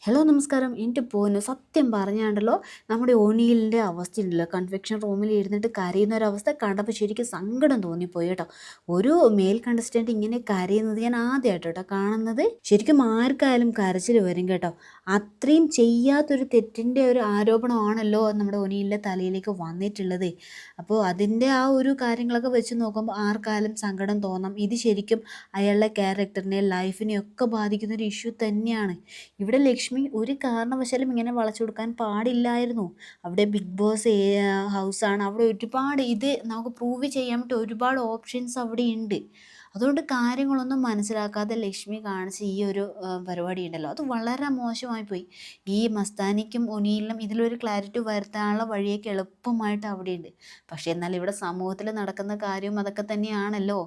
Hello നമസ്കാരം. എൻ്റെ പൊന്നോ, സത്യം പറഞ്ഞാണ്ടല്ലോ നമ്മുടെ ഒനിയിലിൻ്റെ അവസ്ഥയുണ്ടല്ലോ, കൺവെക്ഷൻ റൂമിൽ ഇരുന്നിട്ട് കരയുന്ന ഒരവസ്ഥ കണ്ടപ്പോൾ ശരിക്കും സങ്കടം തോന്നിപ്പോയി കേട്ടോ. ഒരു മെയിൽ കണ്ടസ്റ്റൻറ്റ് ഇങ്ങനെ കരയുന്നത് ഞാൻ ആദ്യമായിട്ട് കേട്ടോ കാണുന്നത്. ശരിക്കും ആർക്കായാലും കരച്ചിൽ വരും കേട്ടോ. അത്രയും ചെയ്യാത്തൊരു തെറ്റിൻ്റെ ഒരു ആരോപണമാണല്ലോ നമ്മുടെ ഒനിയിലിൻ്റെ തലയിലേക്ക് വന്നിട്ടുള്ളത്. അപ്പോൾ അതിൻ്റെ ആ ഒരു കാര്യങ്ങളൊക്കെ വെച്ച് നോക്കുമ്പോൾ ആർക്കായാലും സങ്കടം തോന്നാം. ഇത് ശരിക്കും അയാളുടെ ക്യാരക്ടറിനെ ലൈഫിനെ ഒക്കെ ബാധിക്കുന്ന ഒരു ഇഷ്യൂ തന്നെയാണ്. ഇവിടെ ലക്ഷ്മി ഒരു കാരണവശാലും ഇങ്ങനെ വളച്ചു കൊടുക്കാൻ പാടില്ലായിരുന്നു. അവിടെ ബിഗ് ബോസ് ഹൗസാണ്. അവിടെ ഒരുപാട് ഇത് നമുക്ക് പ്രൂവ് ചെയ്യാൻ വേണ്ടി ഒരുപാട് ഓപ്ഷൻസ് അവിടെ ഉണ്ട്. അതുകൊണ്ട് കാര്യങ്ങളൊന്നും മനസ്സിലാക്കാതെ ലക്ഷ്മി കാണിച്ച ഈ ഒരു പരിപാടി ഉണ്ടല്ലോ, അത് വളരെ മോശമായി പോയി. ഈ മസ്താനിക്കും ഒനിയിലും ഇതിലൊരു ക്ലാരിറ്റി വരുത്താനുള്ള വഴിയൊക്കെ എളുപ്പമായിട്ട് അവിടെയുണ്ട്. പക്ഷേ എന്നാൽ ഇവിടെ സമൂഹത്തിൽ നടക്കുന്ന കാര്യവും അതൊക്കെ തന്നെയാണല്ലോ.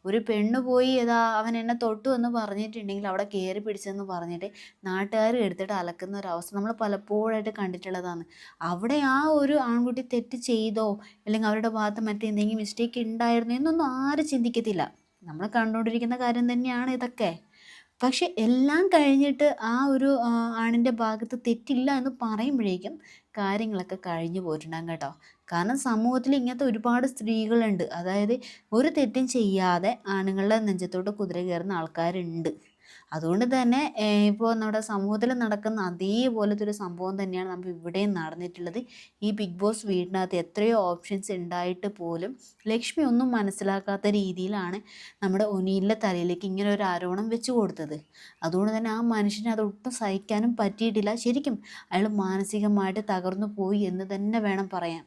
ഒരു പെണ്ണ് പോയി അവൻ എന്നെ തൊട്ടു എന്ന് പറഞ്ഞിട്ടുണ്ടെങ്കിൽ അവിടെ കയറി പിടിച്ചെന്ന് പറഞ്ഞിട്ട് നാട്ടുകാർ എടുത്തിട്ട് അലക്കുന്ന ഒരവസ്ഥ നമ്മൾ പലപ്പോഴായിട്ട് കണ്ടിട്ടുള്ളതാണ്. അവിടെ ആ ഒരു ആൺകുട്ടി തെറ്റ് ചെയ്തോ അല്ലെങ്കിൽ അവരുടെ ഭാഗത്ത് മറ്റെന്തെങ്കിലും മിസ്റ്റേക്ക് ഉണ്ടായിരുന്നോ എന്നൊന്നും ആരും ചിന്തിക്കത്തില്ല. നമ്മൾ കണ്ടുകൊണ്ടിരിക്കുന്ന കാര്യം തന്നെയാണ് ഇതൊക്കെ. പക്ഷെ എല്ലാം കഴിഞ്ഞിട്ട് ആ ഒരു ആണിൻ്റെ ഭാഗത്ത് തെറ്റില്ല എന്ന് പറയുമ്പോഴേക്കും കാര്യങ്ങളൊക്കെ കഴിഞ്ഞു പോയിട്ടുണ്ടാകും കേട്ടോ. കാരണം സമൂഹത്തിൽ ഇങ്ങനത്തെ ഒരുപാട് സ്ത്രീകളുണ്ട്. അതായത് ഒരു തെറ്റും ചെയ്യാതെ ആണുങ്ങളുടെ നെഞ്ചത്തോട്ട് കുതിര കയറുന്ന ആൾക്കാരുണ്ട്. അതുകൊണ്ട് തന്നെ ഇപ്പോൾ നമ്മുടെ സമൂഹത്തിൽ നടക്കുന്ന അതേപോലത്തെ ഒരു സംഭവം തന്നെയാണ് നമുക്ക് ഇവിടെയും നടന്നിട്ടുള്ളത്. ഈ ബിഗ് ബോസ് വീടിനകത്ത് എത്രയോ ഓപ്ഷൻസ് ഉണ്ടായിട്ട് പോലും ലക്ഷ്മി ഒന്നും മനസ്സിലാക്കാത്ത രീതിയിലാണ് നമ്മുടെ ഒനിയിലെ തലയിലേക്ക് ഇങ്ങനെ ഒരു ആരോപണം വെച്ച് കൊടുത്തത്. അതുകൊണ്ട് തന്നെ ആ മനുഷ്യന് അതൊട്ടും സഹിക്കാനും പറ്റിയിട്ടില്ല. ശരിക്കും അയാൾ മാനസികമായിട്ട് തകർന്നു പോയി എന്ന് തന്നെ വേണം പറയാൻ.